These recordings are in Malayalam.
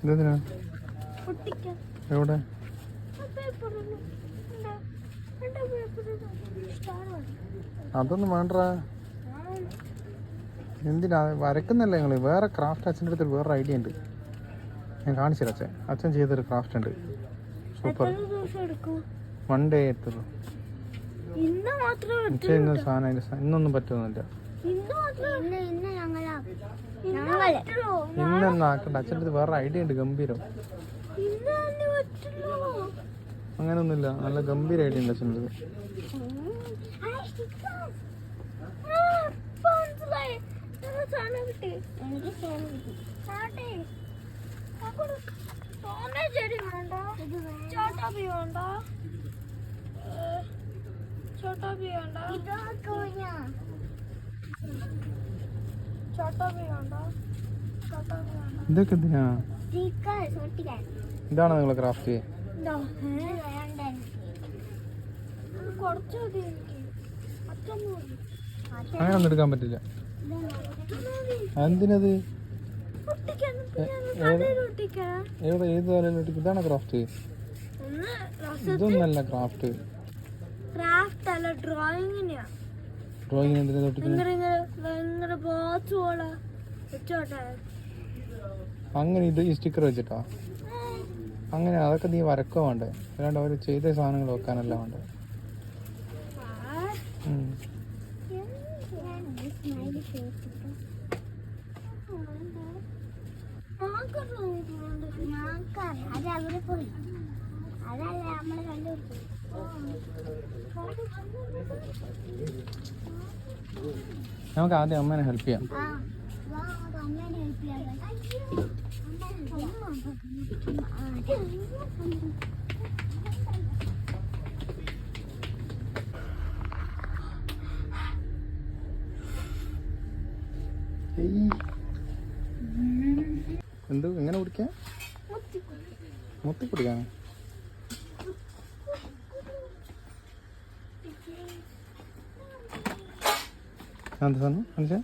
ഇതെന്തിനാ? എവിടെ? അതൊന്നും വേണ്ടടാ. എന്തിനാ വരക്കുന്നല്ലേ നിങ്ങൾ? വേറെ ക്രാഫ്റ്റ് അച്ഛൻ്റെ അടുത്ത് വേറൊരു ഐഡിയ ഉണ്ട്, ഞാൻ കാണിച്ചു തരാം. അച്ഛൻ ചെയ്തൊരു ക്രാഫ്റ്റ് ഉണ്ട്, സൂപ്പർ. 1 day എടുത്തുള്ളൂ. ഇന്ന് സാധനം ഇന്നൊന്നും പറ്റുന്നില്ല. ഇന്നൊന്നും ആക്കണ്ട, അച്ഛൻ്റെ അടുത്ത് വേറെ ഐഡിയ ഉണ്ട്, ഗംഭീരം. അങ്ങനൊന്നുമില്ല, നല്ല ഗംഭീര ഐഡിയ ഉണ്ട് അച്ഛൻ്റെ അടുത്ത്. ഇതൊക്കെ എന്തിനാ? ഇതാണോ നിങ്ങളെ ക്രാഫ്റ്റ്? അങ്ങനെ ഒന്നും എടുക്കാൻ പറ്റില്ല. എന്തിനത്? ഏത് തലയിൽ ഒട്ടിക്കും? ഇതാണ് ക്രാഫ്റ്റ്? ഇതൊന്നല്ല ക്രാഫ്റ്റ്. ഡ്രോയിങ്ങിന് എന്തിനാ അങ്ങനെ? ഇത് ഈ സ്റ്റിക്കർ വെച്ചിട്ടാ? അങ്ങനെ അതൊക്കെ നീ വരക്കോ വേണ്ടേ, അല്ലാണ്ട് അവർ ചെയ്ത സാധനങ്ങൾ വെക്കാനല്ല വേണ്ടേ. നമുക്ക് ആദ്യം അമ്മേനെ ഹെൽപ്പ് ചെയ്യാം. എന്തോ എങ്ങനെ കുടിക്കാൻ? മുത്തി കുടിക്കാൻ? എന്താ സാധനം മനസ്സിലാ?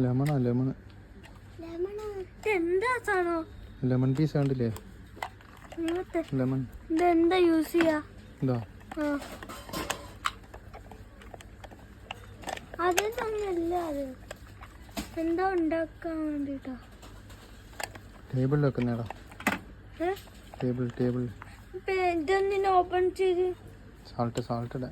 ലെമണോ? ലെമൺ പീസ് കണ്ടില്ലേ? ലെമൺ എന്താ യൂസ് ചെയ്യാ? അതൊന്നല്ല, അത് എന്താ ഉണ്ടാക്കാൻ വേണ്ടിട്ടാ? ടേബിളിൽ വെക്കുന്നേടാ. ടേബിൾ ഇതൊന്നിനെ ഓപ്പൺ ചെയ്ത് സാൾട്ട് ഇടാ.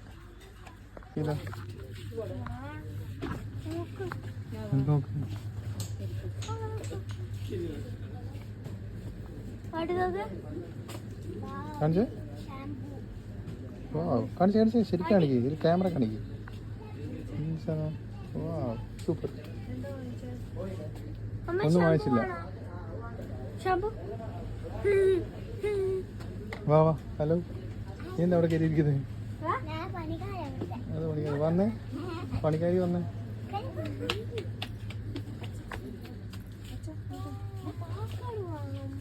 കാണിച്ച് ശരിക്കും കാണിക്കും, ഇതിൽ ക്യാമറ കാണിക്കും. സൂപ്പർ. ഒന്നും വാങ്ങിച്ചില്ല. വാ ഹലോ, നീ എന്താ അവിടെ കയറിയിരിക്കുന്നത്? അത് പണിക്കാരി വന്നേ.